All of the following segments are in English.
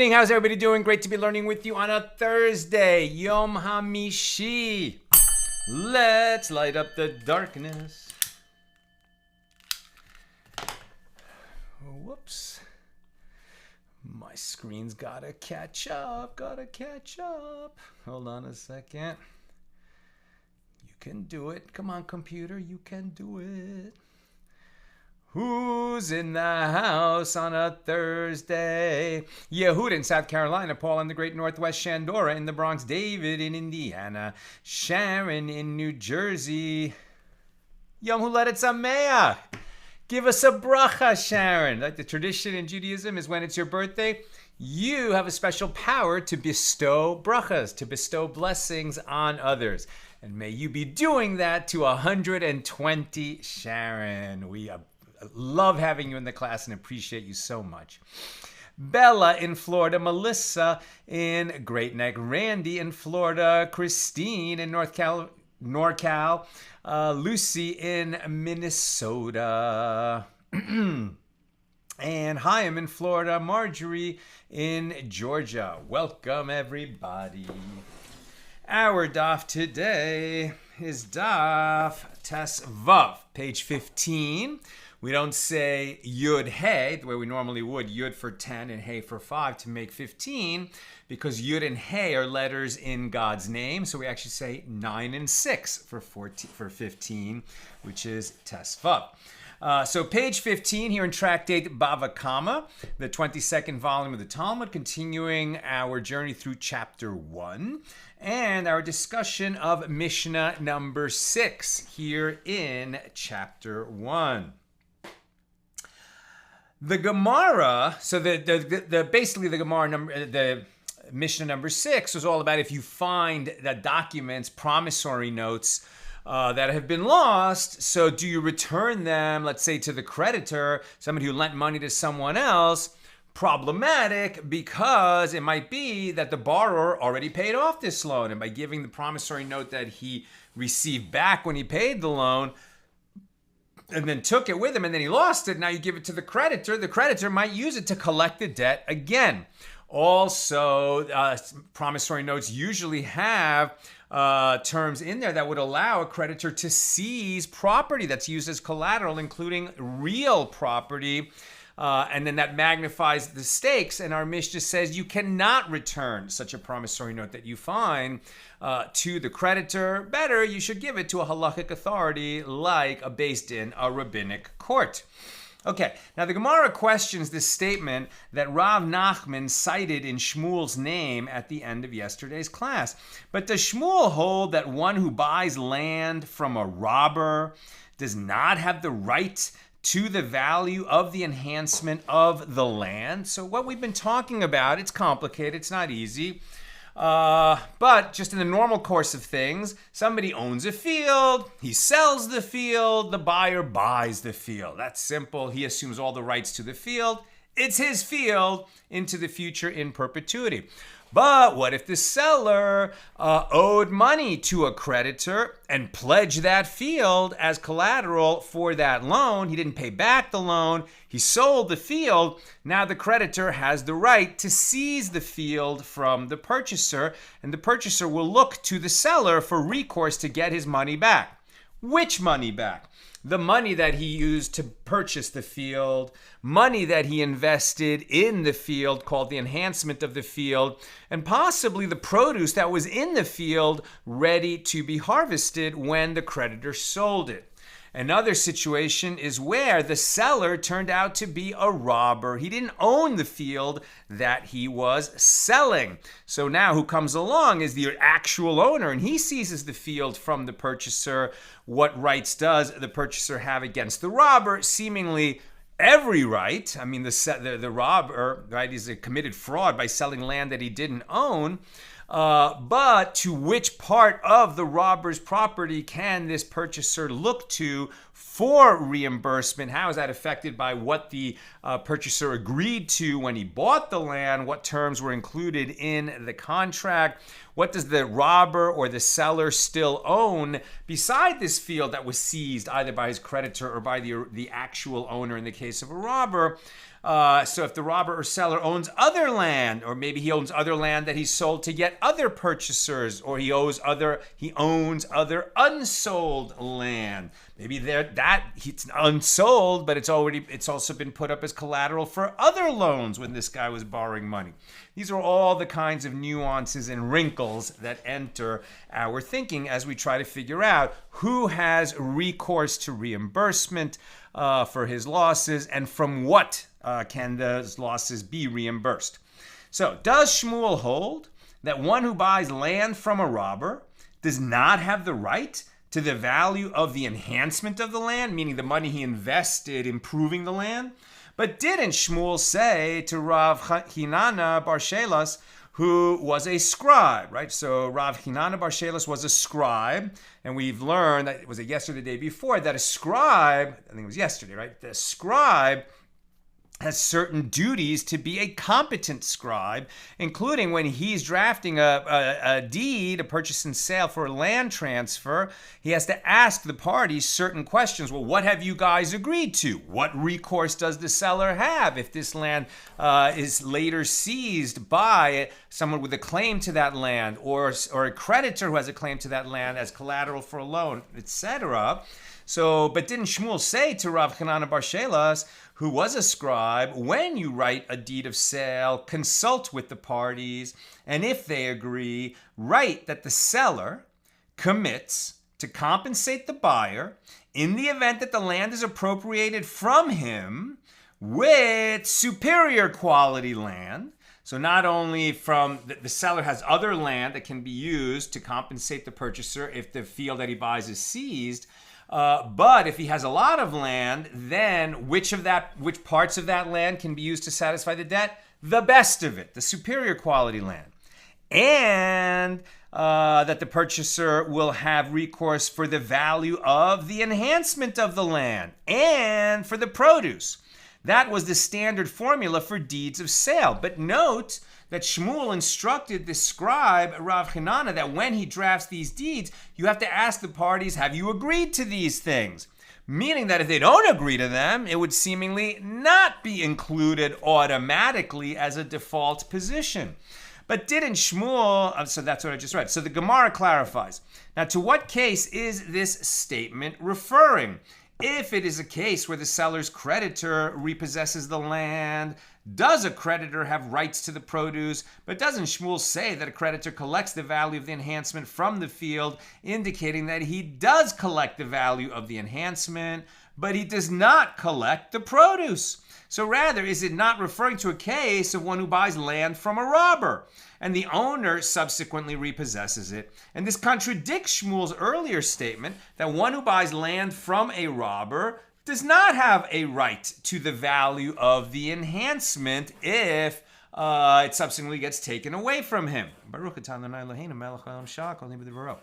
evening. How's everybody doing? Great to be learning with you on a Thursday, Yom HaMishi. Let's light up the darkness. Whoops. My screen's gotta catch up. Hold on a second. You can do it. Come on, computer. You can do it. Who's in the house on a Thursday? Yehud in South Carolina, Paul in the Great Northwest, Shandora in the Bronx, David in Indiana, Sharon in New Jersey. Yom Huledet Sameach. Give us a bracha, Sharon. Like the tradition in Judaism is when it's your birthday, you have a special power to bestow brachas, to bestow blessings on others. And may you be doing that to 120, Sharon. We love having you in the class and appreciate you so much. Bella in Florida, Melissa in Great Neck, Randy in Florida, Christine in NorCal, Lucy in Minnesota, and Chaim in Florida, Marjorie in Georgia. Welcome, everybody. Our daf today is daf Tes Vav, page 15. We don't say Yud Hey, the way we normally would, Yud for 10 and Hey for 5 to make 15, because Yud and Hey are letters in God's name. So we actually say 9 and 6 for 15, which is Tes Vav. So page 15 here in Tractate Bava Kama, the 22nd volume of the Talmud, continuing our journey through chapter 1 and our discussion of Mishnah number 6 here in chapter 1. The Gemara, so basically the Gemara the Mishnah number 6 was all about if you find that documents, promissory notes that have been lost, so do you return them, let's say to the creditor, somebody who lent money to someone else? Problematic, because it might be that the borrower already paid off this loan, and by giving the promissory note that he received back when he paid the loan, and then took it with him, and then he lost it. Now you give it to the creditor might use it to collect the debt again. Also, promissory notes usually have terms in there that would allow a creditor to seize property that's used as collateral, including real property, and then that magnifies the stakes. And our Mishnah says you cannot return such a promissory note that you find to the creditor. Better, you should give it to a halachic authority like a beis din, a rabbinic court. Okay, now the Gemara questions this statement that Rav Nachman cited in Shmuel's name at the end of yesterday's class. But does Shmuel hold that one who buys land from a robber does not have the right to the value of the enhancement of the land? So what we've been talking about, it's complicated, it's not easy. But just in the normal course of things, somebody owns a field, he sells the field, the buyer buys the field. That's simple. He assumes all the rights to the field. It's his field into the future in perpetuity. But what if the seller owed money to a creditor and pledged that field as collateral for that loan? He didn't pay back the loan. He sold the field. Now the creditor has the right to seize the field from the purchaser, and the purchaser will look to the seller for recourse to get his money back. Which money back? The money that he used to purchase the field, money that he invested in the field called the enhancement of the field, and possibly the produce that was in the field ready to be harvested when the creditor sold it. Another situation is where the seller turned out to be a robber. He didn't own the field that he was selling. So now who comes along is the actual owner, and he seizes the field from the purchaser. What rights does the purchaser have against the robber? Seemingly every right. I mean, the robber, right, is a committed fraud by selling land that he didn't own. But to which part of the robber's property can this purchaser look to for reimbursement. How is that affected by what the purchaser agreed to when he bought the land? What terms were included in the contract? What does the robber or the seller still own beside this field that was seized either by his creditor or by the actual owner in the case of a robber? So if the robber or seller owns other land, or maybe he owns other land that he sold to get other purchasers, or he owns other unsold land. Maybe it's unsold, but it's also been put up as collateral for other loans when this guy was borrowing money. These are all the kinds of nuances and wrinkles that enter our thinking as we try to figure out who has recourse to reimbursement for his losses, and from what can those losses be reimbursed. So, does Shmuel hold that one who buys land from a robber does not have the right to the value of the enhancement of the land, meaning the money he invested improving the land? But didn't Shmuel say to Rav Hinana bar Shelas, who was a scribe, right? So Rav Hinana bar Shelas was a scribe, and we've learned that, was it yesterday or the day before, that a scribe, I think it was yesterday, right? The scribe has certain duties to be a competent scribe, including when he's drafting a deed, a purchase and sale for a land transfer, he has to ask the parties certain questions. Well, what have you guys agreed to? What recourse does the seller have if this land is later seized by someone with a claim to that land, or a creditor who has a claim to that land as collateral for a loan, etc.? So, but didn't Shmuel say to Rav Hanana bar Shelas, who was a scribe, when you write a deed of sale, consult with the parties, and if they agree, write that the seller commits to compensate the buyer in the event that the land is appropriated from him with superior quality land. So not only from the seller has other land that can be used to compensate the purchaser if the field that he buys is seized, but if he has a lot of land, then which parts of that land can be used to satisfy the debt? The best of it, the superior quality land. And that the purchaser will have recourse for the value of the enhancement of the land and for the produce. That was the standard formula for deeds of sale. But note that Shmuel instructed the scribe, Rav Hanana, that when he drafts these deeds, you have to ask the parties, have you agreed to these things? Meaning that if they don't agree to them, it would seemingly not be included automatically as a default position. But didn't Shmuel, so that's what I just read. So the Gemara clarifies. Now, to what case is this statement referring? If it is a case where the seller's creditor repossesses the land, does a creditor have rights to the produce? But doesn't Shmuel say that a creditor collects the value of the enhancement from the field, indicating that he does collect the value of the enhancement, but he does not collect the produce? So rather, is it not referring to a case of one who buys land from a robber, and the owner subsequently repossesses it? And this contradicts Shmuel's earlier statement that one who buys land from a robber does not have a right to the value of the enhancement if it subsequently gets taken away from him. Baruch atah Adonai Eloheinu melech haolam shah kol nibud v'ro.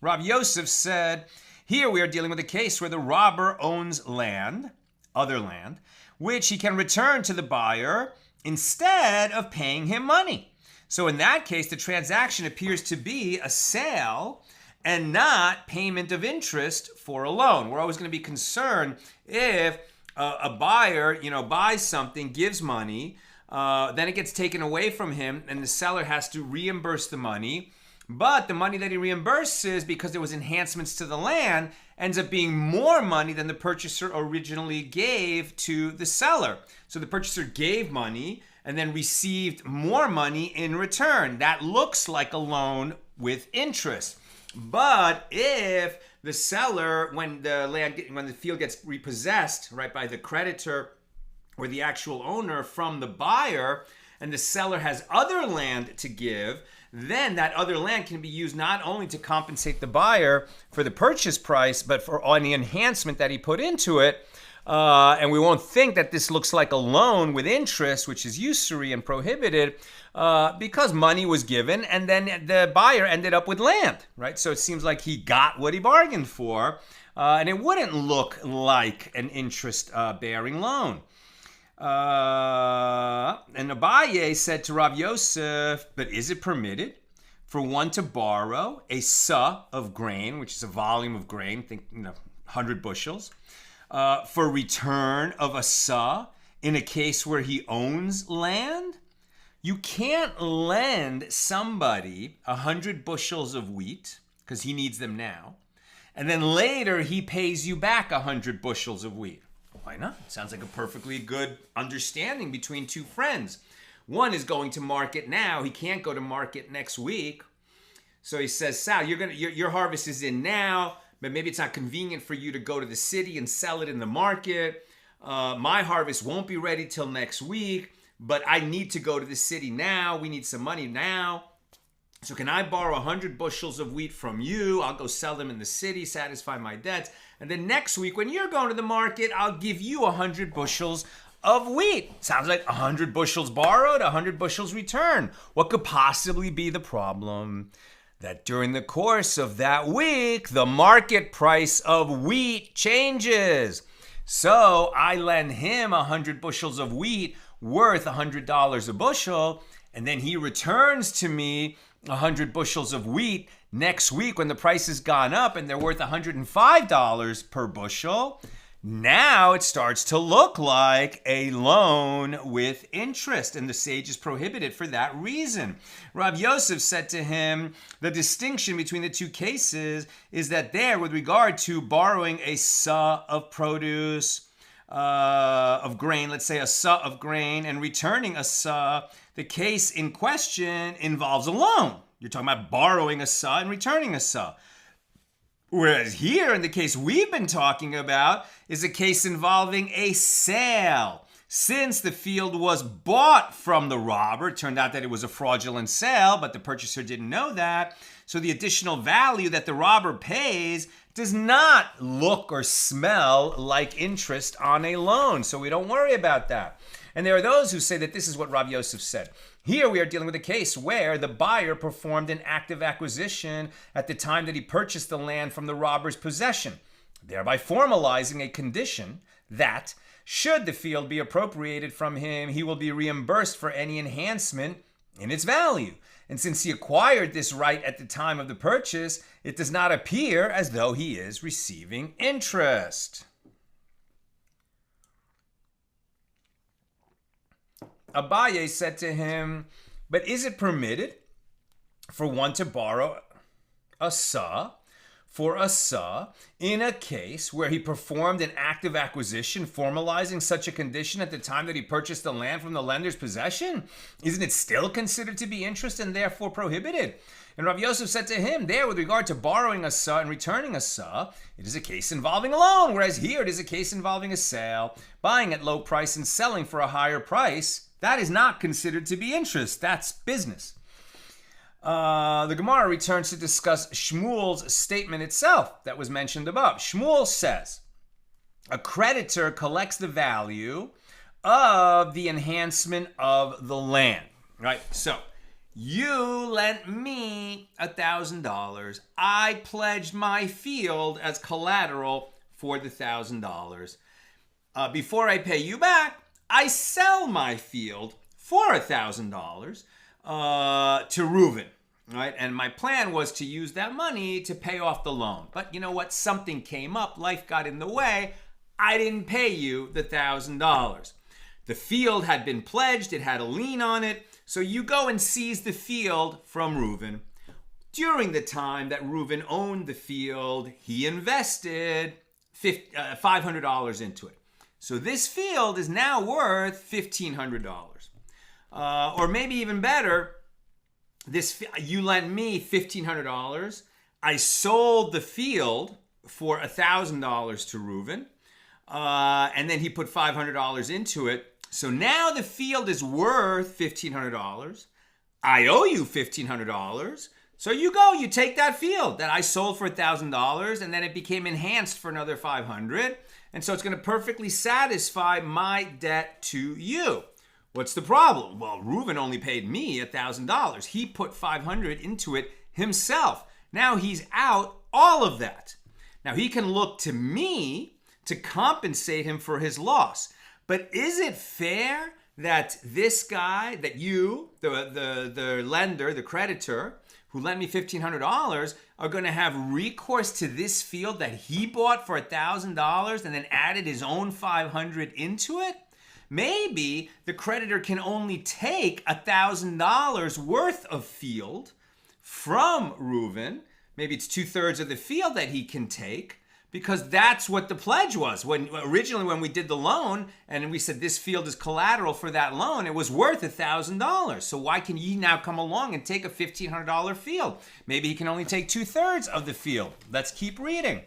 Rav Yosef said, here we are dealing with a case where the robber owns land, other land, which he can return to the buyer instead of paying him money. So in that case, the transaction appears to be a sale and not payment of interest for a loan. We're always going to be concerned if a buyer, buys something, gives money, then it gets taken away from him, and the seller has to reimburse the money. But the money that he reimburses, because there was enhancements to the land, ends up being more money than the purchaser originally gave to the seller. So the purchaser gave money and then received more money in return. That looks like a loan with interest. But if the seller, when the field gets repossessed, right, by the creditor or the actual owner from the buyer, and the seller has other land to give, then that other land can be used not only to compensate the buyer for the purchase price, but for any enhancement that he put into it. And we won't think that this looks like a loan with interest, which is usury and prohibited, because money was given and then the buyer ended up with land, right? So it seems like he got what he bargained for, and it wouldn't look like an interest-bearing loan. And Abaye said to Rav Yosef, but is it permitted for one to borrow a sa of grain, which is a volume of grain, think 100 bushels, for return of a sa in a case where he owns land? You can't lend somebody 100 bushels of wheat because he needs them now, and then later he pays you back 100 bushels of wheat. Why not? It sounds like a perfectly good understanding between two friends. One is going to market now. He can't go to market next week. So he says, Sal, your harvest is in now, but maybe it's not convenient for you to go to the city and sell it in the market. My harvest won't be ready till next week, but I need to go to the city now. We need some money now. So can I borrow 100 bushels of wheat from you? I'll go sell them in the city, satisfy my debts. And then next week, when you're going to the market, I'll give you 100 bushels of wheat. Sounds like 100 bushels borrowed, 100 bushels returned. What could possibly be the problem? That during the course of that week, the market price of wheat changes. So I lend him 100 bushels of wheat worth $100 a bushel, and then he returns to me 100 bushels of wheat next week when the price has gone up and they're worth $105 per bushel. Now it starts to look like a loan with interest, and the sage is prohibited for that reason. Rav Yosef said to him, the distinction between the two cases is that there, with regard to borrowing a sa of produce, of grain, let's say a sa of grain, and returning a sa, the case in question involves a loan. You're talking about borrowing a sa and returning a sa. Whereas here, in the case we've been talking about, is a case involving a sale. Since the field was bought from the robber, it turned out that it was a fraudulent sale, but the purchaser didn't know that. So the additional value that the robber pays does not look or smell like interest on a loan. So we don't worry about that. And there are those who say that this is what Rav Yosef said. Here we are dealing with a case where the buyer performed an active acquisition at the time that he purchased the land from the robber's possession, thereby formalizing a condition that, should the field be appropriated from him, he will be reimbursed for any enhancement in its value. And since he acquired this right at the time of the purchase, it does not appear as though he is receiving interest. Abaye said to him, but is it permitted for one to borrow a sa for a sa in a case where he performed an active acquisition, formalizing such a condition at the time that he purchased the land from the lender's possession? Isn't it still considered to be interest and therefore prohibited? And Rav Yosef said to him, there, with regard to borrowing a sa and returning a sa, it is a case involving a loan, whereas here it is a case involving a sale, buying at low price and selling for a higher price. That is not considered to be interest. That's business. The Gemara returns to discuss Shmuel's statement itself that was mentioned above. Shmuel says, a creditor collects the value of the enhancement of the land. Right? So, you lent me $1,000. I pledged my field as collateral for the $1,000. Before I pay you back, I sell my field for $1,000 to Reuven, right? And my plan was to use that money to pay off the loan. But you know what? Something came up. Life got in the way. I didn't pay you the $1,000. The field had been pledged. It had a lien on it. So you go and seize the field from Reuven. During the time that Reuven owned the field, he invested $500 into it. So this field is now worth $1,500. Or maybe even better, you lent me $1,500. I sold the field for $1,000 to Reuven. And then he put $500 into it. So now the field is worth $1,500. I owe you $1,500. So you go, you take that field that I sold for $1,000, and then it became enhanced for another $500. and so it's going to perfectly satisfy my debt to you. What's the problem? Well, Reuven only paid me $1,000. He put $500 into it himself. Now he's out all of that. Now he can look to me to compensate him for his loss. But is it fair that this guy, that you, the lender, the creditor, who lent me $1,500, are going to have recourse to this field that he bought for $1,000 and then added his own $500 into it? Maybe the creditor can only take $1,000 worth of field from Reuven. Maybe it's 2/3 of the field that he can take, because that's what the pledge was. Originally, when we did the loan and we said this field is collateral for that loan, it was worth $1,000. So why can he now come along and take a $1,500 field? Maybe he can only take 2/3 of the field. Let's keep reading.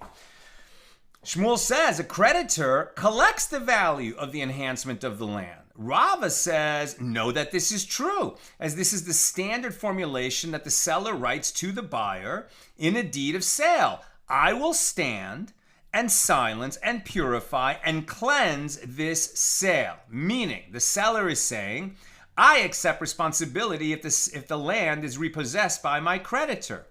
Shmuel says a creditor collects the value of the enhancement of the land. Rava says, no, that this is true, as this is the standard formulation that the seller writes to the buyer in a deed of sale. I will stand and silence and purify and cleanse this sale. Meaning, the seller is saying, I accept responsibility if the land is repossessed by my creditor.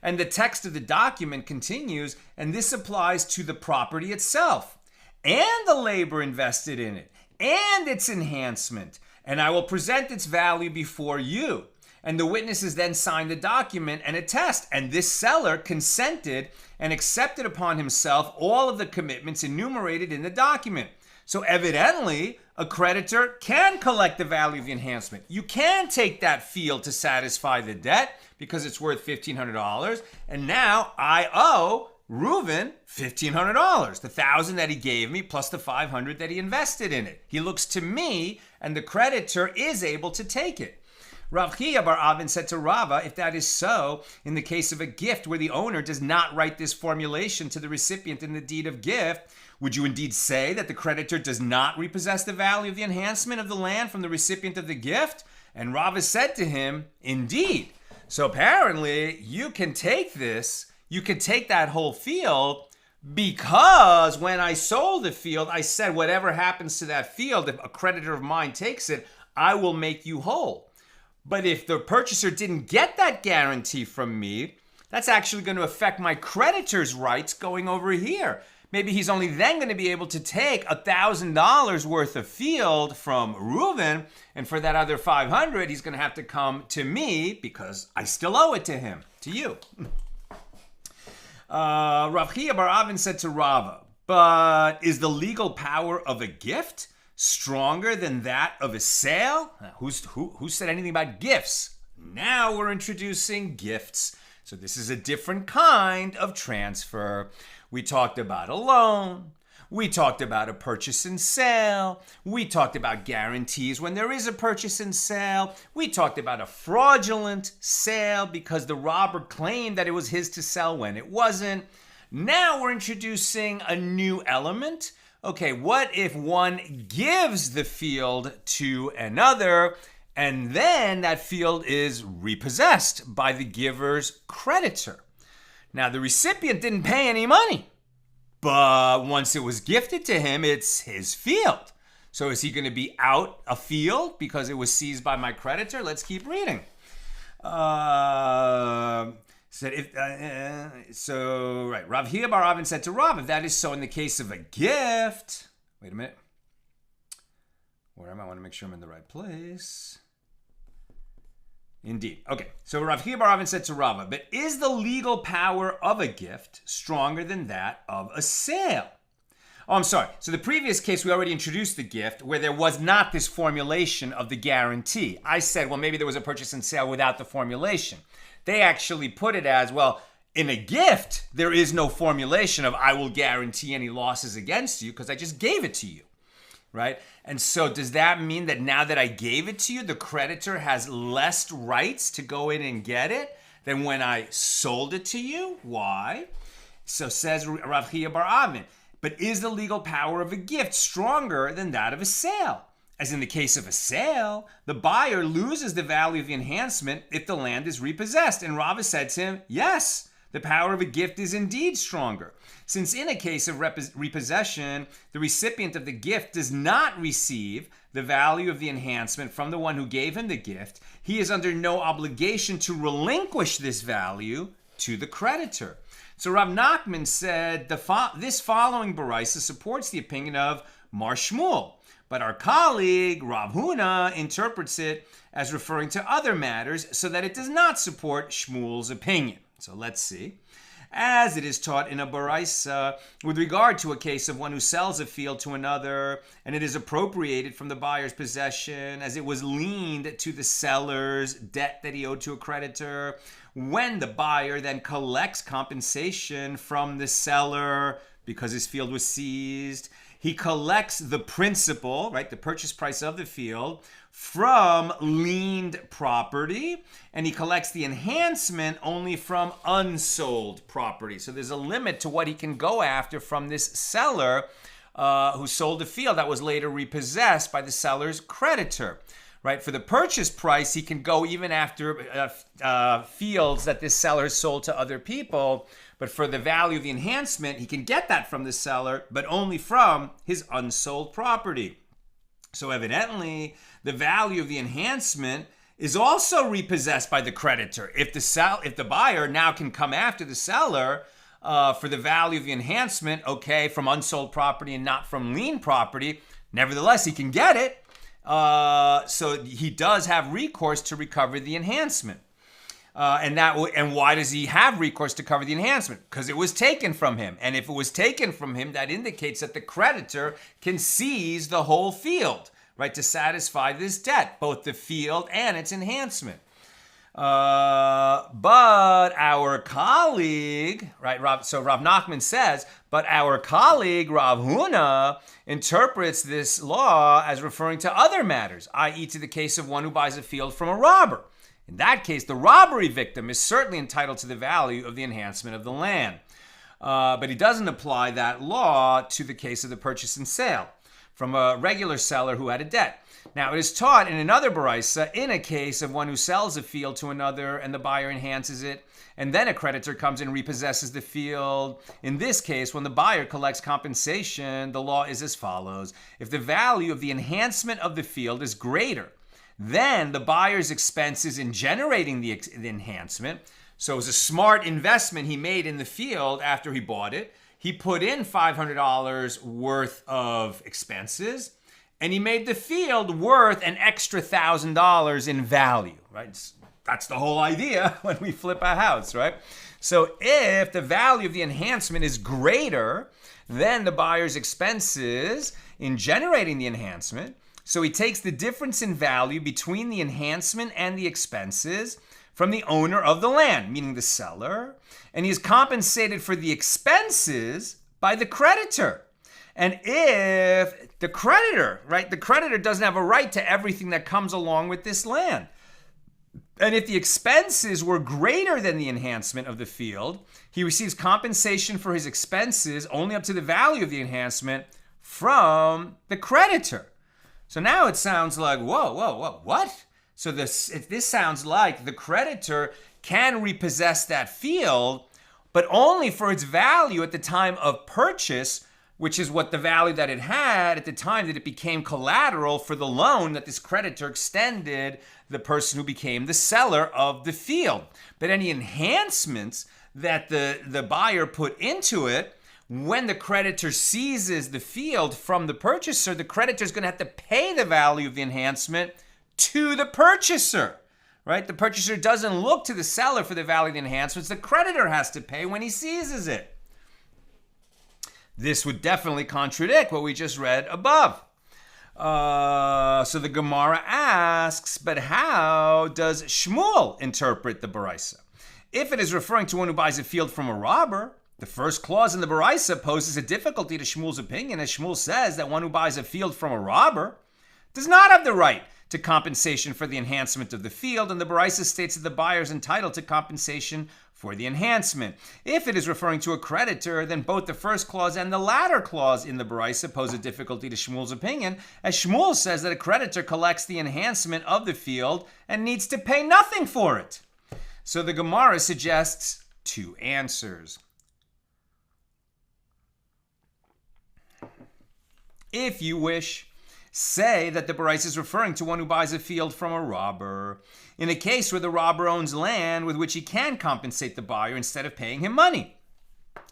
And the text of the document continues, and this applies to the property itself and the labor invested in it and its enhancement. And I will present its value before you. And the witnesses then sign the document and attest. And this seller consented and accepted upon himself all of the commitments enumerated in the document. So evidently, a creditor can collect the value of the enhancement. You can take that field to satisfy the debt because it's worth $1,500. And now I owe Reuven $1,500, the $1,000 that he gave me plus the $500 that he invested in it. He looks to me, and the creditor is able to take it. Rav Chiya bar Avin said to Rava, if that is so, in the case of a gift where the owner does not write this formulation to the recipient in the deed of gift, would you indeed say that the creditor does not repossess the value of the enhancement of the land from the recipient of the gift? And Rava said to him, indeed. So apparently, you can take this, you can take that whole field, because when I sold the field, I said whatever happens to that field, if a creditor of mine takes it, I will make you whole. But if the purchaser didn't get that guarantee from me, that's actually going to affect my creditor's rights going over here. Maybe he's only then going to be able to take $1,000 worth of field from Reuven, and for that other $500, he's going to have to come to me because I still owe it to him, to you. Rav Chiya bar Avin said to Rava, but is the legal power of a gift stronger than that of a sale? Who said anything about gifts? Now we're introducing gifts. So this is a different kind of transfer. We talked about a loan. We talked about a purchase and sale. We talked about guarantees when there is a purchase and sale. We talked about a fraudulent sale because the robber claimed that it was his to sell when it wasn't. Now we're introducing a new element. Okay, what if one gives the field to another and then that field is repossessed by the giver's creditor? Now, the recipient didn't pay any money, but once it was gifted to him, it's his field. So is he going to be out a field because it was seized by my creditor? Let's keep reading. Rav Chiya bar Avin said to Rav, if that is so in the case of a gift, wait a minute. Where am I? I want to make sure I'm in the right place. Indeed. Okay, so Rav Chiya bar Avin said to Rava, but is the legal power of a gift stronger than that of a sale? Oh, I'm sorry. So the previous case, we already introduced the gift where there was not this formulation of the guarantee. I said, well, maybe there was a purchase and sale without the formulation. They actually put it as, well, in a gift, there is no formulation of I will guarantee any losses against you because I just gave it to you. Right? And so does that mean that now that I gave it to you, the creditor has less rights to go in and get it than when I sold it to you? Why? So says Rav Chiya bar Avin, but is the legal power of a gift stronger than that of a sale? As in the case of a sale, the buyer loses the value of the enhancement if the land is repossessed. And Rava said to him, yes, the power of a gift is indeed stronger, since in a case of repossession, the recipient of the gift does not receive the value of the enhancement from the one who gave him the gift. He is under no obligation to relinquish this value to the creditor. So Rav Nachman said this following baraisa supports the opinion of Mar Shmuel, but our colleague Rav Huna interprets it as referring to other matters so that it does not support Shmuel's opinion. So let's see. As it is taught in a baraisa with regard to a case of one who sells a field to another and it is appropriated from the buyer's possession as it was liened to the seller's debt that he owed to a creditor, when the buyer then collects compensation from the seller because his field was seized, he collects the principal, right, the purchase price of the field, from liened property, and he collects the enhancement only from unsold property. So there's a limit to what he can go after from this seller who sold the field that was later repossessed by the seller's creditor. Right, for the purchase price, he can go even after fields that this seller sold to other people. But for the value of the enhancement, he can get that from the seller, but only from his unsold property. So evidently, the value of the enhancement is also repossessed by the creditor. If the buyer now can come after the seller for the value of the enhancement, okay, from unsold property and not from lien property, nevertheless, he can get it. So he does have recourse to recover the enhancement. And why does he have recourse to cover the enhancement? Because it was taken from him. And if it was taken from him, that indicates that the creditor can seize the whole field, right, to satisfy this debt, both the field and its enhancement. But our colleague, right, so Rav Nachman says, but our colleague Rav Huna interprets this law as referring to other matters, i.e. to the case of one who buys a field from a robber. In that case, the robbery victim is certainly entitled to the value of the enhancement of the land. But he doesn't apply that law to the case of the purchase and sale from a regular seller who had a debt. Now, it is taught in another baraisa in a case of one who sells a field to another and the buyer enhances it, and then a creditor comes and repossesses the field. In this case, when the buyer collects compensation, the law is as follows. If the value of the enhancement of the field is greater than the buyer's expenses in generating the enhancement, so it was a smart investment he made in the field after he bought it. He put in $500 worth of expenses, and he made the field worth an extra $1,000 in value, right? That's the whole idea when we flip a house, right? So if the value of the enhancement is greater than the buyer's expenses in generating the enhancement, so he takes the difference in value between the enhancement and the expenses from the owner of the land, meaning the seller, and he is compensated for the expenses by the creditor. And if the creditor, right, the creditor doesn't have a right to everything that comes along with this land. And if the expenses were greater than the enhancement of the field, he receives compensation for his expenses only up to the value of the enhancement from the creditor. So now it sounds like, whoa, what? So this sounds like the creditor can repossess that field, but only for its value at the time of purchase, which is what the value that it had at the time that it became collateral for the loan that this creditor extended the person who became the seller of the field. But any enhancements that the buyer put into it, when the creditor seizes the field from the purchaser, the creditor is going to have to pay the value of the enhancement to the purchaser, right? The purchaser doesn't look to the seller for the value of the enhancements. The creditor has to pay when he seizes it. This would definitely contradict what we just read above. So the Gemara asks, but how does Shmuel interpret the baraisa? If it is referring to one who buys a field from a robber, the first clause in the baraisa poses a difficulty to Shmuel's opinion, as Shmuel says that one who buys a field from a robber does not have the right to compensation for the enhancement of the field, and the baraisa states that the buyer is entitled to compensation for the enhancement. If it is referring to a creditor, then both the first clause and the latter clause in the baraisa pose a difficulty to Shmuel's opinion, as Shmuel says that a creditor collects the enhancement of the field and needs to pay nothing for it. So the Gemara suggests two answers. If you wish, say that the Baraisa is referring to one who buys a field from a robber, in a case where the robber owns land with which he can compensate the buyer instead of paying him money.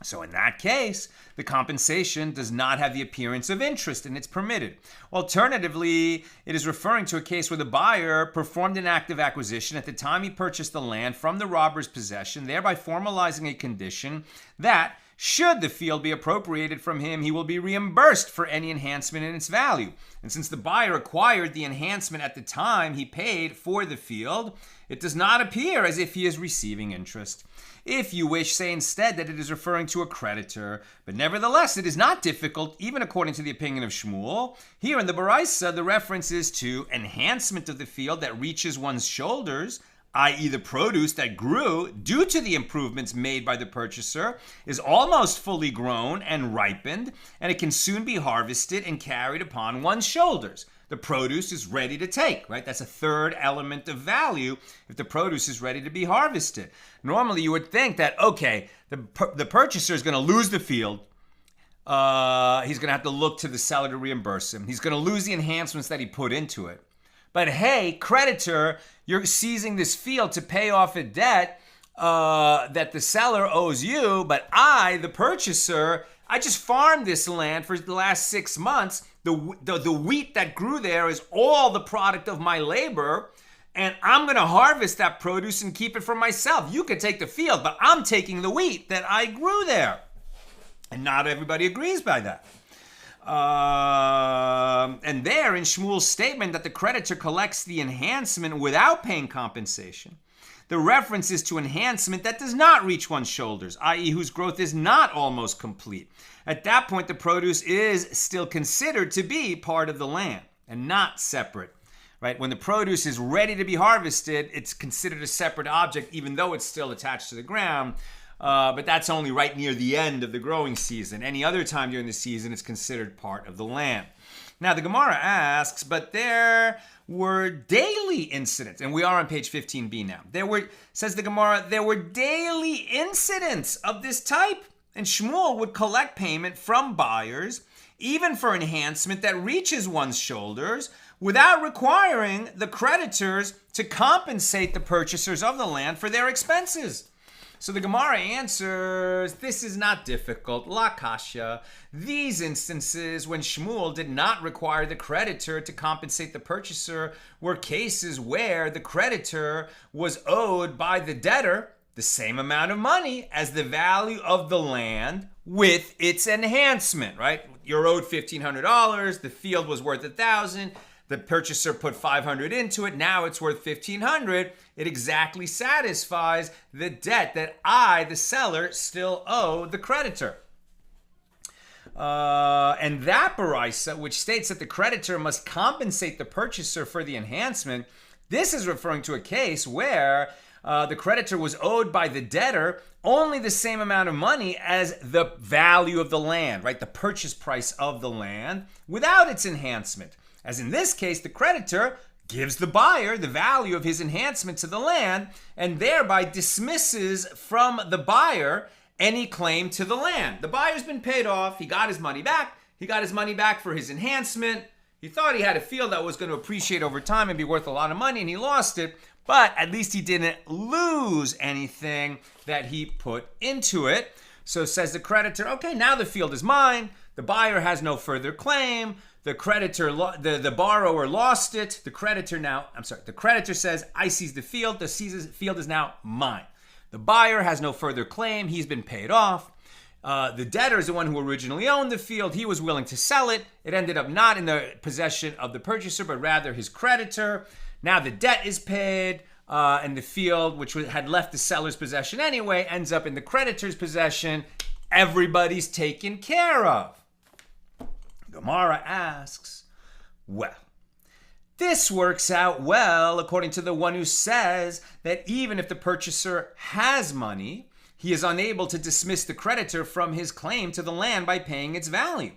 So in that case, the compensation does not have the appearance of interest and it's permitted. Alternatively, it is referring to a case where the buyer performed an act of acquisition at the time he purchased the land from the robber's possession, thereby formalizing a condition that, should the field be appropriated from him, he will be reimbursed for any enhancement in its value. And since the buyer acquired the enhancement at the time he paid for the field, it does not appear as if he is receiving interest. If you wish, say instead that it is referring to a creditor, but nevertheless it is not difficult, even according to the opinion of Shmuel. Here in the Baraisa, the reference is to enhancement of the field that reaches one's shoulders, i.e. the produce that grew due to the improvements made by the purchaser is almost fully grown and ripened, and it can soon be harvested and carried upon one's shoulders. The produce is ready to take, right? That's a third element of value if the produce is ready to be harvested. Normally you would think that, okay, the purchaser is going to lose the field. He's going to have to look to the seller to reimburse him. He's going to lose the enhancements that he put into it. But hey, creditor, you're seizing this field to pay off a debt that the seller owes you, but I, the purchaser, I just farmed this land for the last 6 months. The wheat that grew there is all the product of my labor, and I'm going to harvest that produce and keep it for myself. You could take the field, but I'm taking the wheat that I grew there. And not everybody agrees by that. And there in Shmuel's statement that the creditor collects the enhancement without paying compensation, the reference is to enhancement that does not reach one's shoulders, i.e. whose growth is not almost complete. At that point, the produce is still considered to be part of the land and not separate. Right? When the produce is ready to be harvested, it's considered a separate object, even though it's still attached to the ground. But that's only right near the end of the growing season. Any other time during the season, it's considered part of the land. Now, the Gemara asks, but there were daily incidents, and we are on page 15b now. Says the Gemara, there were daily incidents of this type, and Shmuel would collect payment from buyers, even for enhancement that reaches one's shoulders, without requiring the creditors to compensate the purchasers of the land for their expenses. So the Gemara answers, this is not difficult, la kasha. These instances when Shmuel did not require the creditor to compensate the purchaser were cases where the creditor was owed by the debtor the same amount of money as the value of the land with its enhancement, right? You're owed $1,500, the field was worth $1,000, the purchaser put $500 into it, now it's worth $1,500. It exactly satisfies the debt that I, the seller, still owe the creditor. And that Baraisa, which states that the creditor must compensate the purchaser for the enhancement, this is referring to a case where the creditor was owed by the debtor only the same amount of money as the value of the land, right? The purchase price of the land without its enhancement. As in this case, the creditor gives the buyer the value of his enhancement to the land and thereby dismisses from the buyer any claim to the land. The buyer's been paid off. He got his money back. He got his money back for his enhancement. He thought he had a field that was going to appreciate over time and be worth a lot of money, and he lost it. But at least he didn't lose anything that he put into it. So says the creditor, okay, now the field is mine. The buyer has no further claim. The creditor, the borrower lost it. The creditor says, I seize the field. The field is now mine. The buyer has no further claim. He's been paid off. The debtor is the one who originally owned the field. He was willing to sell it. It ended up not in the possession of the purchaser, but rather his creditor. Now the debt is paid, and the field, which had left the seller's possession anyway, ends up in the creditor's possession. Everybody's taken care of. Gemara asks, well, this works out well according to the one who says that even if the purchaser has money, he is unable to dismiss the creditor from his claim to the land by paying its value.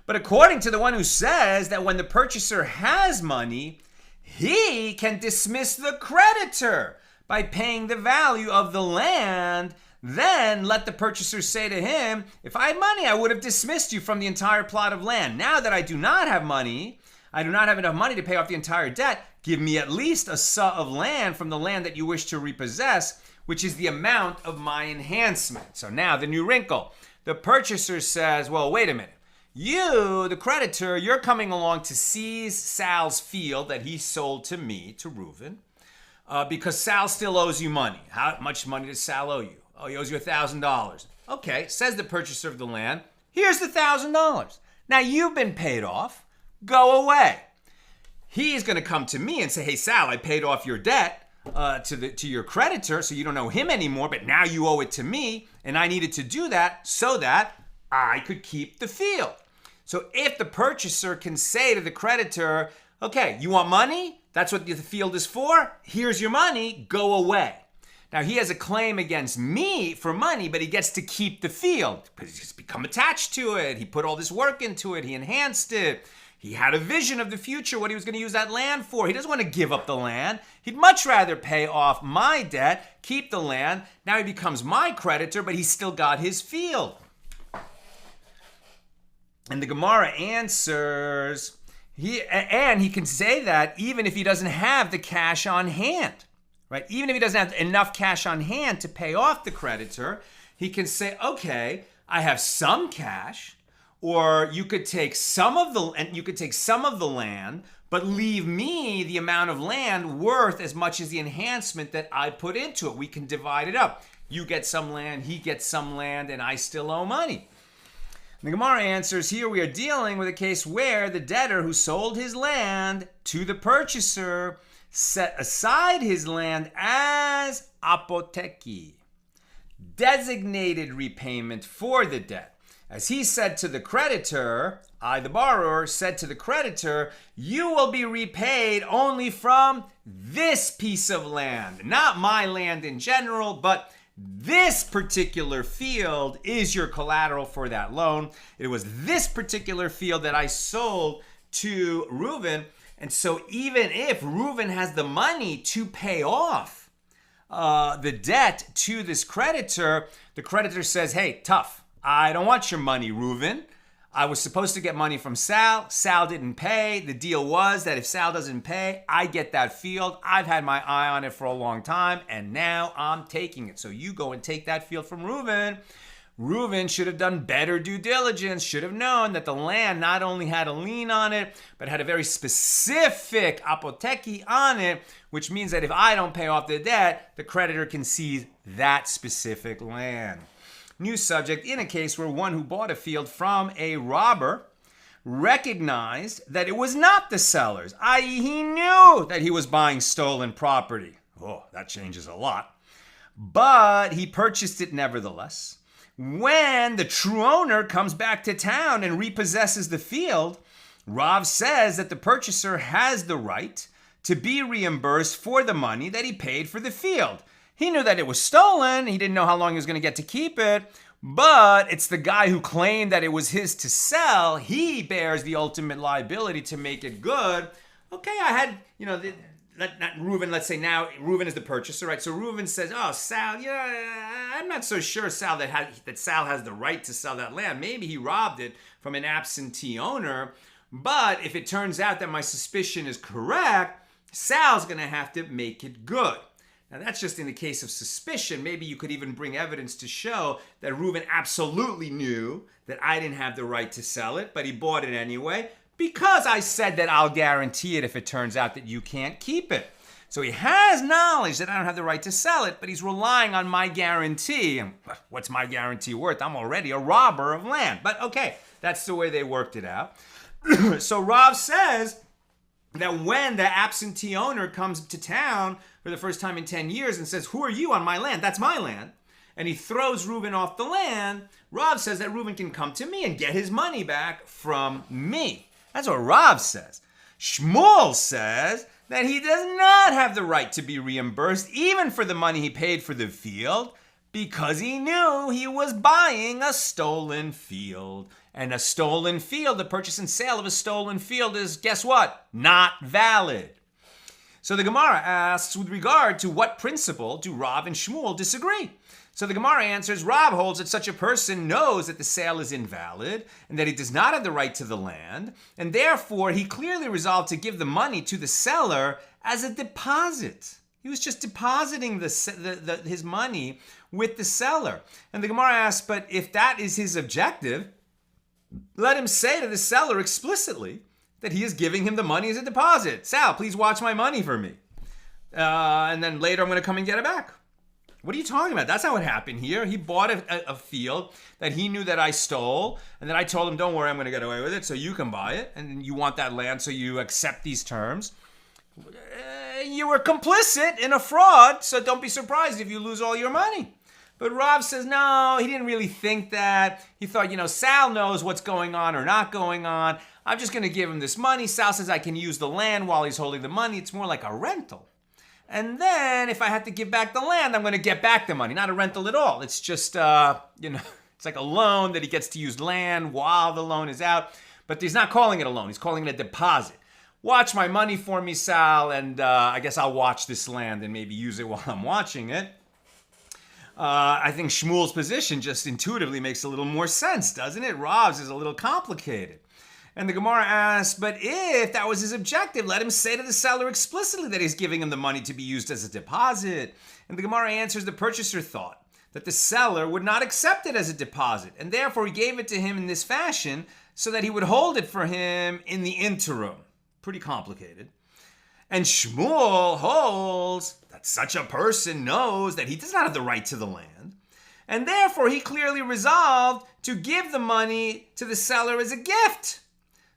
But according to the one who says that when the purchaser has money, he can dismiss the creditor by paying the value of the land Then let the purchaser say to him, if I had money, I would have dismissed you from the entire plot of land. Now that I do not have money, I do not have enough money to pay off the entire debt. Give me at least a sa of land from the land that you wish to repossess, which is the amount of my enhancement. So now the new wrinkle. The purchaser says, well, wait a minute. You, the creditor, you're coming along to seize Sal's field that he sold to me, to Reuven, because Sal still owes you money. How much money does Sal owe you? Oh, he owes you $1,000. Okay, says the purchaser of the land, here's the $1,000. Now you've been paid off. Go away. He's going to come to me and say, hey, Sal, I paid off your debt to your creditor, so you don't owe him anymore, but now you owe it to me, and I needed to do that so that I could keep the field. So if the purchaser can say to the creditor, okay, you want money? That's what the field is for? Here's your money. Go away. Now, he has a claim against me for money, but he gets to keep the field because he's become attached to it. He put all this work into it. He enhanced it. He had a vision of the future, what he was going to use that land for. He doesn't want to give up the land. He'd much rather pay off my debt, keep the land. Now he becomes my creditor, but he's still got his field. And the Gemara answers, he can say that even if he doesn't have the cash on hand, right? Even if he doesn't have enough cash on hand to pay off the creditor, he can say, okay, I have some cash, or you could take some of the land, but leave me the amount of land worth as much as the enhancement that I put into it. We can divide it up. You get some land, he gets some land, and I still owe money. The Gemara answers, here we are dealing with a case where the debtor who sold his land to the purchaser set aside his land as apoteki, designated repayment for the debt. As he said to the creditor, I, the borrower, said to the creditor, you will be repaid only from this piece of land, not my land in general, but this particular field is your collateral for that loan. It was this particular field that I sold to Reuven. And so even if Reuven has the money to pay off the debt to this creditor, the creditor says, hey, tough. I don't want your money, Reuven. I was supposed to get money from Sal. Sal didn't pay. The deal was that if Sal doesn't pay, I get that field. I've had my eye on it for a long time, and now I'm taking it. So you go and take that field from Reuven. Reuven should have done better due diligence, should have known that the land not only had a lien on it, but had a very specific apoteki on it, which means that if I don't pay off the debt, the creditor can seize that specific land. New subject, in a case where one who bought a field from a robber recognized that it was not the seller's, i.e. he knew that he was buying stolen property. Oh, that changes a lot. But he purchased it nevertheless. When the true owner comes back to town and repossesses the field, Rav says that the purchaser has the right to be reimbursed for the money that he paid for the field. He knew that it was stolen. He didn't know how long he was going to get to keep it. But it's the guy who claimed that it was his to sell. He bears the ultimate liability to make it good. Okay, I had, Reuven, let's say now Reuven is the purchaser, right? So Reuven says, oh, Sal, I'm not so sure, Sal, that Sal has the right to sell that land. Maybe he robbed it from an absentee owner. But if it turns out that my suspicion is correct, Sal's going to have to make it good. Now, that's just in the case of suspicion. Maybe you could even bring evidence to show that Reuven absolutely knew that I didn't have the right to sell it, but he bought it anyway because I said that I'll guarantee it if it turns out that you can't keep it. So he has knowledge that I don't have the right to sell it, but he's relying on my guarantee. And what's my guarantee worth? I'm already a robber of land. But okay, that's the way they worked it out. So Rav says that when the absentee owner comes to town for the first time in 10 years and says, who are you on my land? That's my land. And he throws Reuven off the land. Rav says that Reuven can come to me and get his money back from me. That's what Rav says. Shmuel says that he does not have the right to be reimbursed even for the money he paid for the field because he knew he was buying a stolen field. And a stolen field, the purchase and sale of a stolen field is, guess what? Not valid. So the Gemara asks, with regard to what principle do Rav and Shmuel disagree? So the Gemara answers, Rav holds that such a person knows that the sale is invalid and that he does not have the right to the land, and therefore he clearly resolved to give the money to the seller as a deposit. He was just depositing his money with the seller. And the Gemara asks, but if that is his objective, let him say to the seller explicitly that he is giving him the money as a deposit. Sal, please watch my money for me. And then later I'm going to come and get it back. What are you talking about? That's not what happened here. He bought a field that he knew that I stole, and then I told him, don't worry, I'm going to get away with it, so you can buy it, and you want that land, so you accept these terms. You were complicit in a fraud, so don't be surprised if you lose all your money. But Rav says, no, he didn't really think that. He thought, Sal knows what's going on or not going on. I'm just going to give him this money. Sal says I can use the land while he's holding the money. It's more like a rental. And then if I have to give back the land, I'm going to get back the money. Not a rental at all. It's just, it's like a loan that he gets to use land while the loan is out. But he's not calling it a loan. He's calling it a deposit. Watch my money for me, Sal, and I guess I'll watch this land and maybe use it while I'm watching it. I think Shmuel's position just intuitively makes a little more sense, doesn't it? Rav's is a little complicated. And the Gemara asks, but if that was his objective, let him say to the seller explicitly that he's giving him the money to be used as a deposit. And the Gemara answers, the purchaser thought that the seller would not accept it as a deposit, and therefore he gave it to him in this fashion so that he would hold it for him in the interim. Pretty complicated. And Shmuel holds that such a person knows that he does not have the right to the land, and therefore he clearly resolved to give the money to the seller as a gift.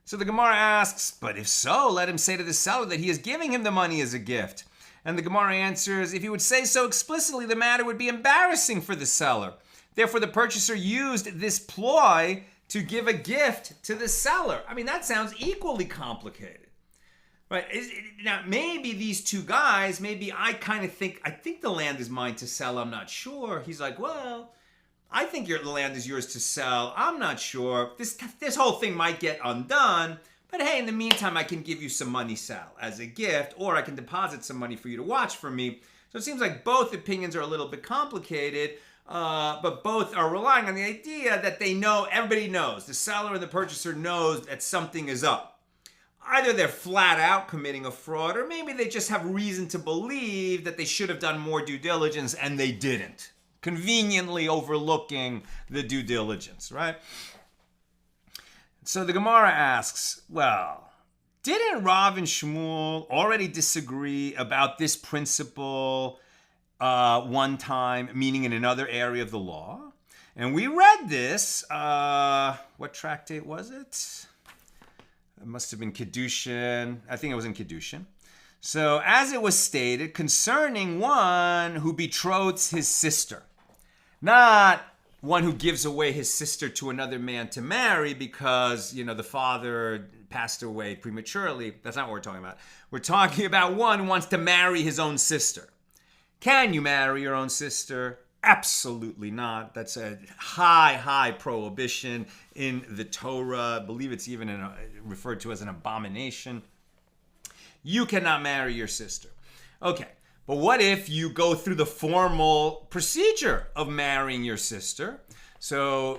So the Gemara asks, but if so, let him say to the seller that he is giving him the money as a gift. And the Gemara answers, if he would say so explicitly, the matter would be embarrassing for the seller. Therefore, the purchaser used this ploy to give a gift to the seller. I mean, that sounds equally complicated. Right? Now, maybe these two guys, I think the land is mine to sell, I'm not sure. He's like, well, I think the land is yours to sell. I'm not sure. This whole thing might get undone. But hey, in the meantime, I can give you some money, Sal, as a gift, or I can deposit some money for you to watch for me. So it seems like both opinions are a little bit complicated, but both are relying on the idea that everybody knows, the seller and the purchaser knows that something is up. Either they're flat out committing a fraud, or maybe they just have reason to believe that they should have done more due diligence and they didn't. Conveniently overlooking the due diligence, right? So the Gemara asks, well, didn't Rav and Shmuel already disagree about this principle one time, meaning in another area of the law? And we read this, what tractate was it? It must have been Kedushin. I think it was in Kedushin. So as it was stated, concerning one who betroths his sister, not one who gives away his sister to another man to marry because, the father passed away prematurely. That's not what we're talking about. We're talking about one who wants to marry his own sister. Can you marry your own sister? Absolutely not. That's a high prohibition in the Torah. I believe it's even referred to as an abomination. You cannot marry your sister. Okay. But what if you go through the formal procedure of marrying your sister? So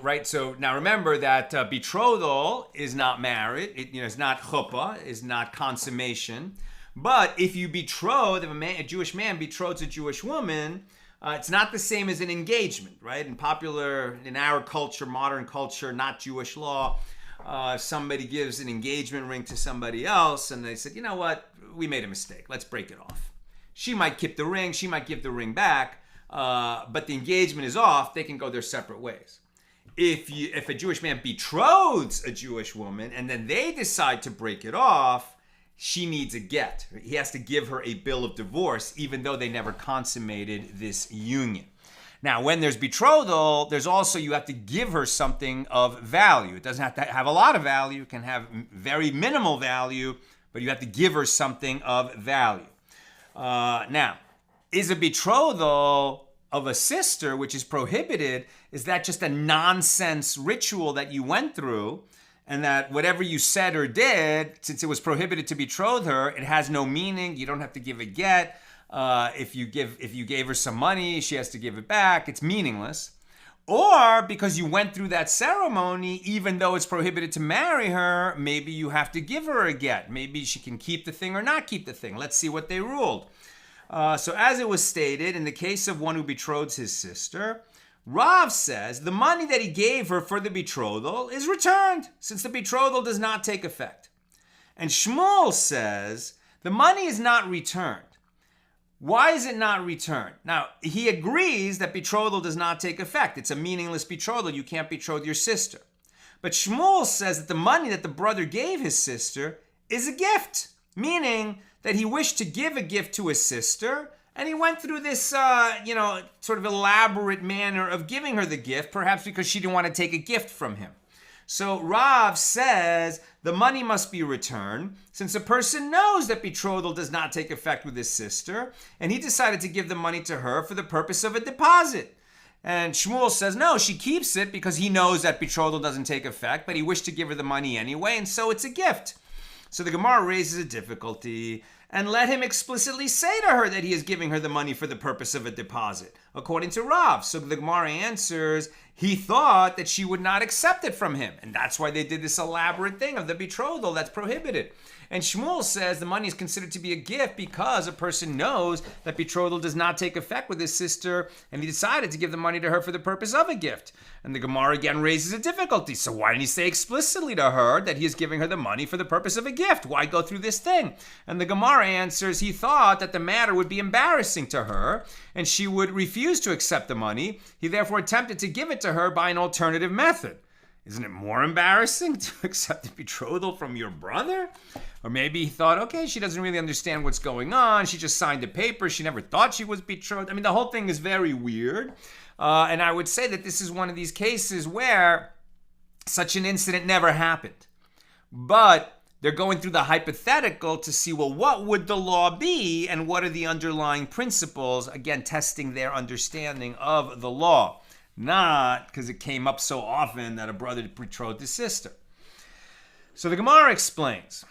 now remember that betrothal is not marriage. It's not chuppah, is not consummation. But if you betroth, if a Jewish man betroths a Jewish woman, it's not the same as an engagement, right? In our culture, modern culture, not Jewish law, if somebody gives an engagement ring to somebody else and they said, you know what, we made a mistake, let's break it off. She might keep the ring, she might give the ring back, but the engagement is off, they can go their separate ways. If a Jewish man betroths a Jewish woman and then they decide to break it off, she needs a get. He has to give her a bill of divorce, even though they never consummated this union. Now, when there's betrothal, there's also, you have to give her something of value. It doesn't have to have a lot of value, it can have very minimal value, but you have to give her something of value. Now, is a betrothal of a sister, which is prohibited, is that just a nonsense ritual that you went through and that whatever you said or did, since it was prohibited to betroth her, it has no meaning. You don't have to give a get. If you gave her some money, she has to give it back. It's meaningless. Or because you went through that ceremony, even though it's prohibited to marry her, maybe you have to give her a get. Maybe she can keep the thing or not keep the thing. Let's see what they ruled. So as it was stated, in the case of one who betroths his sister, Rav says the money that he gave her for the betrothal is returned, since the betrothal does not take effect. And Shmuel says the money is not returned. Why is it not returned? Now, he agrees that betrothal does not take effect. It's a meaningless betrothal. You can't betroth your sister. But Shmuel says that the money that the brother gave his sister is a gift, meaning that he wished to give a gift to his sister, and he went through this, sort of elaborate manner of giving her the gift, perhaps because she didn't want to take a gift from him. So Rav says the money must be returned since a person knows that betrothal does not take effect with his sister, and he decided to give the money to her for the purpose of a deposit. And Shmuel says, no, she keeps it because he knows that betrothal doesn't take effect, but he wished to give her the money anyway, and so it's a gift. So the Gemara raises a difficulty, and let him explicitly say to her that he is giving her the money for the purpose of a deposit, according to Rav. So the Gemara answers, he thought that she would not accept it from him, and that's why they did this elaborate thing of the betrothal that's prohibited. And Shmuel says the money is considered to be a gift because a person knows that betrothal does not take effect with his sister, and he decided to give the money to her for the purpose of a gift. And the Gemara again raises a difficulty. So why didn't he say explicitly to her that he is giving her the money for the purpose of a gift? Why go through this thing? And the Gemara answers he thought that the matter would be embarrassing to her, and she would refuse to accept the money. He therefore attempted to give it to her by an alternative method. Isn't it more embarrassing to accept a betrothal from your brother? Or maybe he thought, okay, she doesn't really understand what's going on. She just signed a paper. She never thought she was betrothed. I mean, the whole thing is very weird. And I would say that this is one of these cases where such an incident never happened. But they're going through the hypothetical to see, well, what would the law be and what are the underlying principles? Again, testing their understanding of the law. Not because it came up so often that a brother betrothed his sister. So the Gemara explains,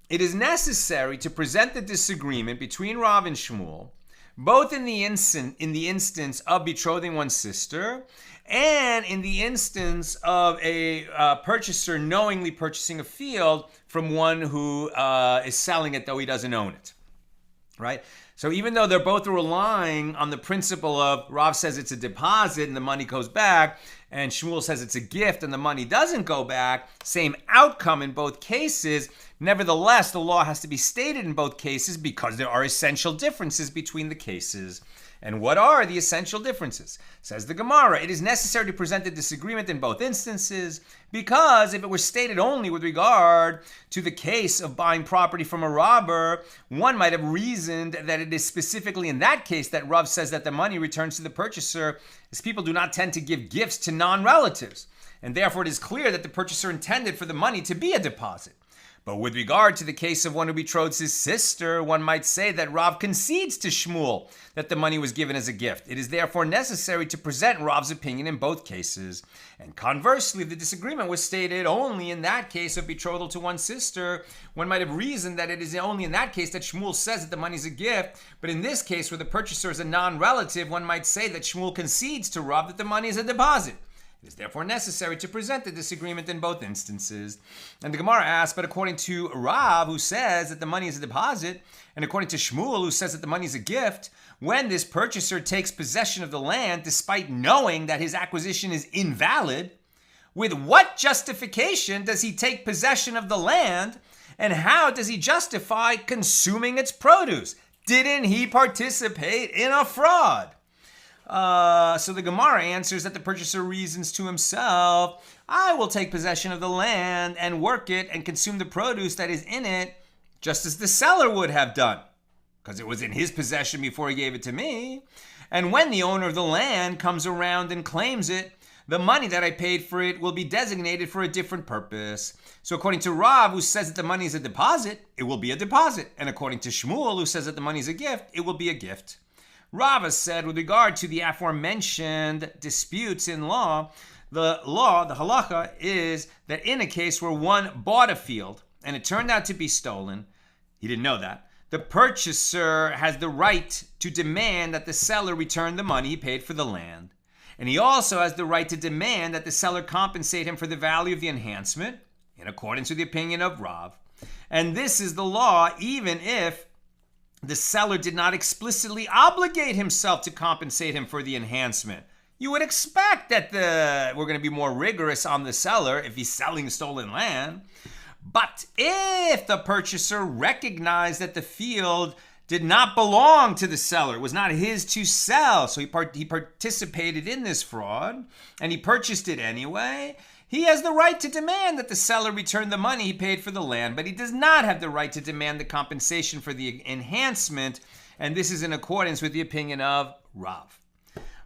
it is necessary to present the disagreement between Rav and Shmuel, both in the instance of betrothing one's sister and in the instance of a purchaser knowingly purchasing a field from one who is selling it though he doesn't own it. Right? So even though they're both relying on the principle of Rav says it's a deposit and the money goes back, and Shmuel says it's a gift and the money doesn't go back, same outcome in both cases. Nevertheless, the law has to be stated in both cases because there are essential differences between the cases. And what are the essential differences? Says the Gemara, it is necessary to present the disagreement in both instances because if it were stated only with regard to the case of buying property from a robber, one might have reasoned that it is specifically in that case that Rav says that the money returns to the purchaser, as people do not tend to give gifts to non-relatives. And therefore it is clear that the purchaser intended for the money to be a deposit. But with regard to the case of one who betroths his sister, one might say that Rav concedes to Shmuel that the money was given as a gift. It is therefore necessary to present Rav's opinion in both cases. And conversely, if the disagreement was stated only in that case of betrothal to one's sister, one might have reasoned that it is only in that case that Shmuel says that the money is a gift. But in this case, where the purchaser is a non-relative, one might say that Shmuel concedes to Rav that the money is a deposit. It is therefore necessary to present the disagreement in both instances. And the Gemara asks, but according to Rav, who says that the money is a deposit, and according to Shmuel, who says that the money is a gift, when this purchaser takes possession of the land, despite knowing that his acquisition is invalid, with what justification does he take possession of the land, and how does he justify consuming its produce? Didn't he participate in a fraud? So the Gemara answers that the purchaser reasons to himself, I will take possession of the land and work it and consume the produce that is in it, just as the seller would have done, because it was in his possession before he gave it to me. And when the owner of the land comes around and claims it, the money that I paid for it will be designated for a different purpose. So according to Rav, who says that the money is a deposit, it will be a deposit. And according to Shmuel, who says that the money is a gift, it will be a gift. Rava said, with regard to the aforementioned disputes in law, the halacha, is that in a case where one bought a field and it turned out to be stolen, he didn't know that, the purchaser has the right to demand that the seller return the money he paid for the land. And he also has the right to demand that the seller compensate him for the value of the enhancement, in accordance with the opinion of Rav. And this is the law even if the seller did not explicitly obligate himself to compensate him for the enhancement. You would expect that we're going to be more rigorous on the seller if he's selling stolen land. But if the purchaser recognized that the field did not belong to the seller, it was not his to sell, so he participated in this fraud, and he purchased it anyway, he has the right to demand that the seller return the money he paid for the land, but he does not have the right to demand the compensation for the enhancement, and this is in accordance with the opinion of Rav.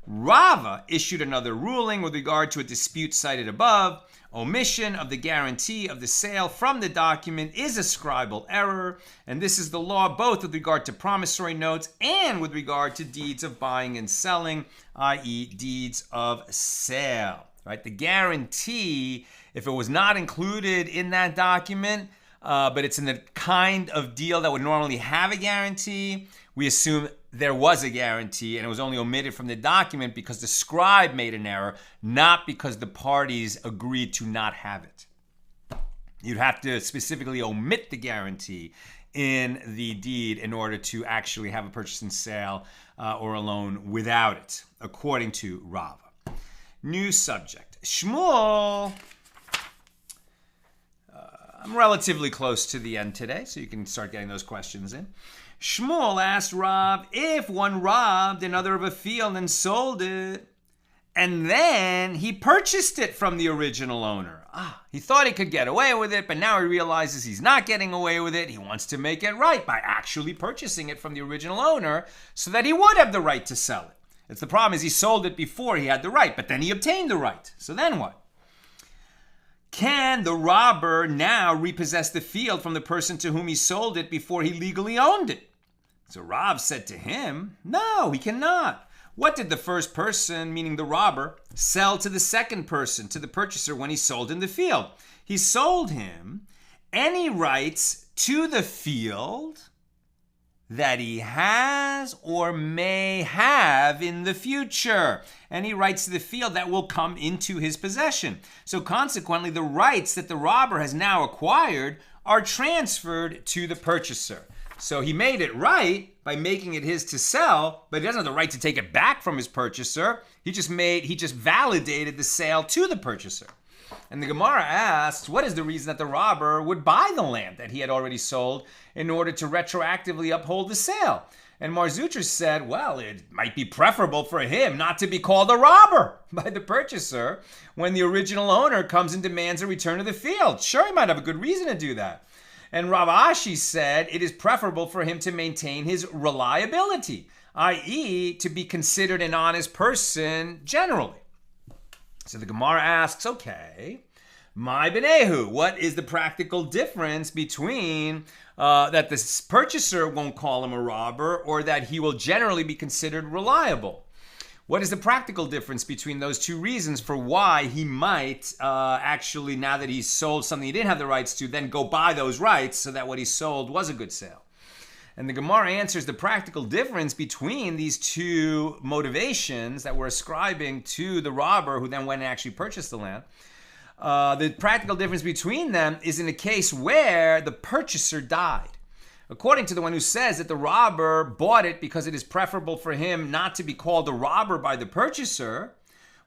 Rava issued another ruling with regard to a dispute cited above. Omission of the guarantee of the sale from the document is a scribal error, and this is the law both with regard to promissory notes and with regard to deeds of buying and selling, i.e. deeds of sale. Right? The guarantee, if it was not included in that document, but it's in the kind of deal that would normally have a guarantee, we assume there was a guarantee and it was only omitted from the document because the scribe made an error, not because the parties agreed to not have it. You'd have to specifically omit the guarantee in the deed in order to actually have a purchase and sale or a loan without it, according to Rava. New subject. Shmuel. I'm relatively close to the end today, so you can start getting those questions in. Shmuel asked Rav, if one robbed another of a field and sold it, and then he purchased it from the original owner. He thought he could get away with it, but now he realizes he's not getting away with it. He wants to make it right by actually purchasing it from the original owner so that he would have the right to sell it. It's the problem is he sold it before he had the right, but then he obtained the right. So then what? Can the robber now repossess the field from the person to whom he sold it before he legally owned it? So Rav said to him, no, he cannot. What did the first person, meaning the robber, sell to the second person, to the purchaser, when he sold him the field? He sold him any rights to the field that he has or may have in the future. Any rights to the field that will come into his possession. So consequently, the rights that the robber has now acquired are transferred to the purchaser. So he made it right by making it his to sell, but he doesn't have the right to take it back from his purchaser. He just validated the sale to the purchaser. And the Gemara asks, what is the reason that the robber would buy the land that he had already sold in order to retroactively uphold the sale? And Mar Zutra said, well, it might be preferable for him not to be called a robber by the purchaser when the original owner comes and demands a return of the field. Sure, he might have a good reason to do that. And Rav Ashi said it is preferable for him to maintain his reliability, i.e. to be considered an honest person generally. So the Gemara asks, okay, my benehu, what is the practical difference between that the purchaser won't call him a robber or that he will generally be considered reliable? What is the practical difference between those two reasons for why he might actually, now that he's sold something he didn't have the rights to, then go buy those rights so that what he sold was a good sale? And the Gemara answers the practical difference between these two motivations that we're ascribing to the robber who then went and actually purchased the land. The practical difference between them is in a case where the purchaser died. According to the one who says that the robber bought it because it is preferable for him not to be called a robber by the purchaser,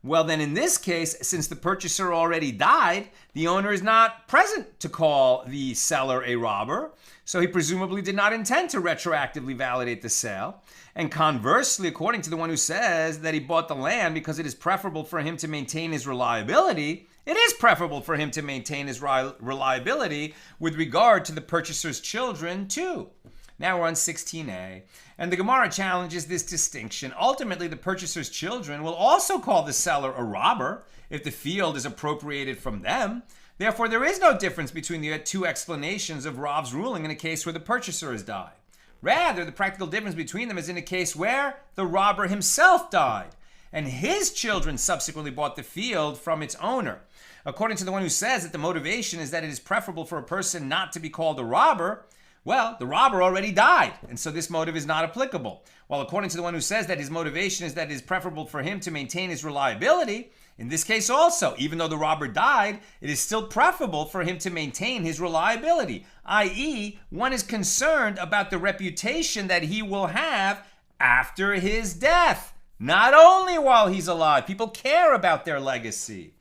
well then in this case, since the purchaser already died, the owner is not present to call the seller a robber, so he presumably did not intend to retroactively validate the sale. And conversely, according to the one who says that he bought the land because it is preferable for him to maintain his reliability, it is preferable for him to maintain his reliability with regard to the purchaser's children too. Now we're on 16a, and the Gemara challenges this distinction. Ultimately, the purchaser's children will also call the seller a robber if the field is appropriated from them. Therefore, there is no difference between the two explanations of Rav's ruling in a case where the purchaser has died. Rather, the practical difference between them is in a case where the robber himself died, and his children subsequently bought the field from its owner. According to the one who says that the motivation is that it is preferable for a person not to be called a robber, well, the robber already died, and so this motive is not applicable. While according to the one who says that his motivation is that it is preferable for him to maintain his reliability, in this case also, even though the robber died, it is still preferable for him to maintain his reliability, i.e., one is concerned about the reputation that he will have after his death, not only while he's alive. People care about their legacy.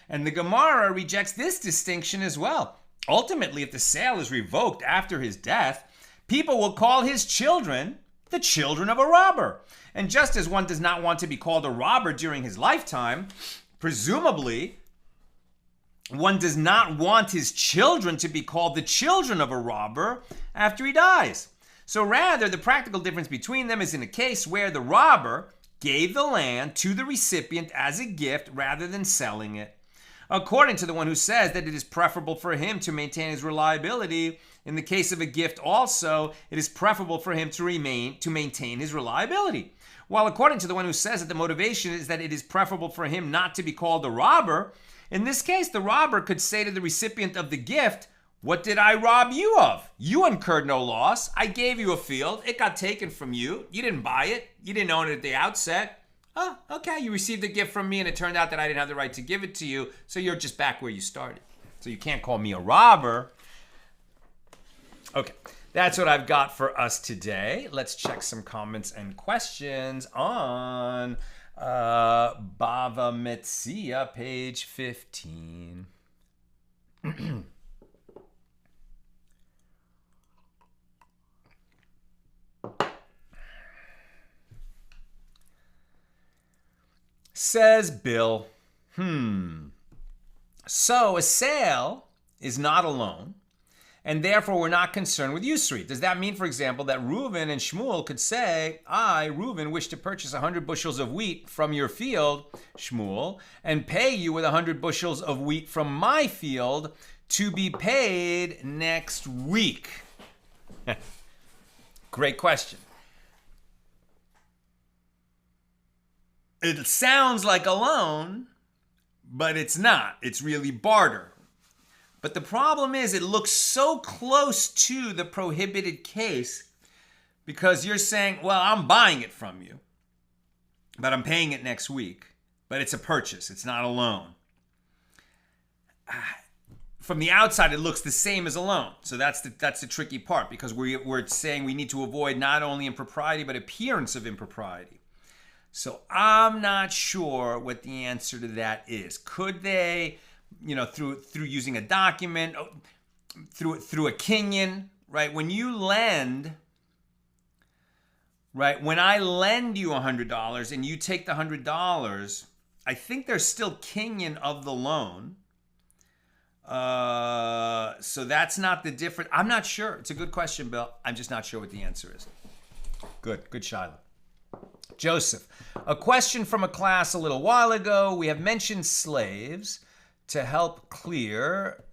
And the Gemara rejects this distinction as well. Ultimately, if the sale is revoked after his death, people will call his children the children of a robber. And just as one does not want to be called a robber during his lifetime, presumably, one does not want his children to be called the children of a robber after he dies. So rather, the practical difference between them is in a case where the robber gave the land to the recipient as a gift rather than selling it. According to the one who says that it is preferable for him to maintain his reliability, in the case of a gift also, it is preferable for him to maintain his reliability. While according to the one who says that the motivation is that it is preferable for him not to be called a robber, in this case, the robber could say to the recipient of the gift, "What did I rob you of? You incurred no loss. I gave you a field. It got taken from you. You didn't buy it. You didn't own it at the outset. Oh, okay, you received a gift from me and it turned out that I didn't have the right to give it to you, so you're just back where you started. So you can't call me a robber." Okay, that's what I've got for us today. Let's check some comments and questions on Bava Metzia, page 15. Says Bill, so a sale is not a loan, and therefore we're not concerned with usury. Does that mean, for example, that Reuven and Shmuel could say, I, Reuven, wish to purchase 100 bushels of wheat from your field, Shmuel, and pay you with 100 bushels of wheat from my field to be paid next week? Great question. It sounds like a loan, but it's not. It's really barter. But the problem is it looks so close to the prohibited case because you're saying, well, I'm buying it from you, but I'm paying it next week. But it's a purchase. It's not a loan. From the outside, it looks the same as a loan. So that's the tricky part because we're saying we need to avoid not only impropriety, but appearance of impropriety. So I'm not sure what the answer to that is. Could they, through using a document, through a kinyan, right? When you lend, right? When I lend you $100 and you take the $100, I think there's still kinyan of the loan. So that's not the difference. I'm not sure. It's a good question, Bill. I'm just not sure what the answer is. Good, Shiloh. Joseph, a question from a class a little while ago. We have mentioned slaves to help clear.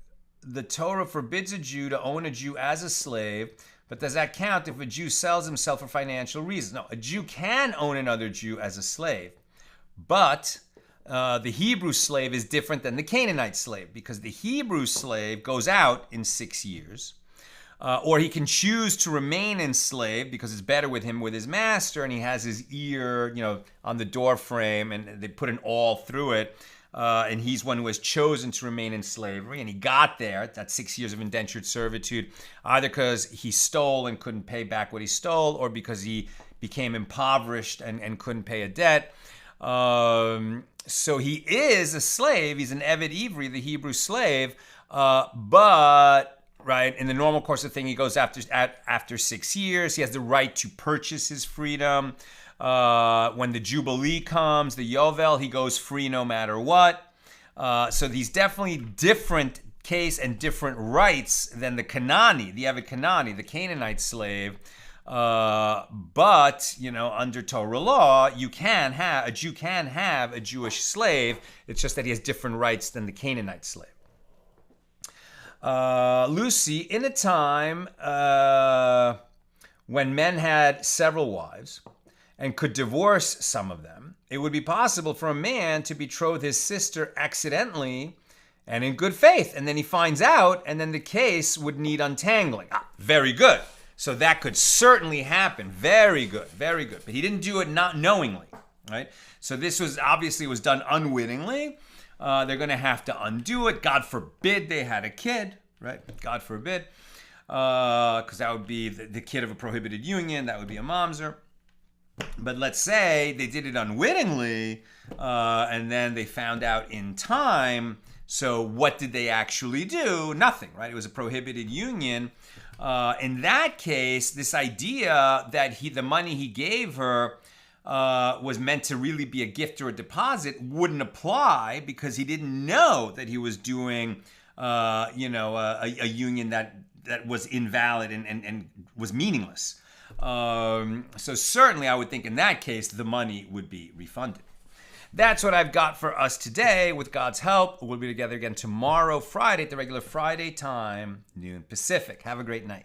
The Torah forbids a Jew to own a Jew as a slave, but does that count if a Jew sells himself for financial reasons? No, a Jew can own another Jew as a slave, but the Hebrew slave is different than the Canaanite slave because the Hebrew slave goes out in 6 years. Or he can choose to remain enslaved because it's better with him with his master, and he has his ear, on the door frame, and they put an awl through it. And he's one who has chosen to remain in slavery, and he got there. That's 6 years of indentured servitude, either because he stole and couldn't pay back what he stole, or because he became impoverished and couldn't pay a debt. So he is a slave. He's an Eved Ivri, the Hebrew slave, but. Right, in the normal course of thing, he goes after 6 years. He has the right to purchase his freedom. When the Jubilee comes, the Yovel, he goes free no matter what. So he's definitely different case and different rights than the Kanani, the Eved Kanani, the Canaanite slave. But under Torah law, a Jew can have a Jewish slave. It's just that he has different rights than the Canaanite slave. Lucy, in a time when men had several wives and could divorce some of them, it would be possible for a man to betroth his sister accidentally and in good faith. And then he finds out, and then the case would need untangling. Very good. So that could certainly happen. Very good, very good. But he didn't do it not knowingly, right? So this was obviously was done unwittingly. They're going to have to undo it. God forbid they had a kid, right? God forbid. Because that would be the kid of a prohibited union. That would be a mamzer. But let's say they did it unwittingly, and then they found out in time. So what did they actually do? Nothing, right? It was a prohibited union. In that case, this idea that the money he gave her was meant to really be a gift or a deposit wouldn't apply, because he didn't know that he was doing, a union that was invalid and was meaningless. So certainly I would think in that case, the money would be refunded. That's what I've got for us today. With God's help, we'll be together again tomorrow, Friday, at the regular Friday time, noon Pacific. Have a great night.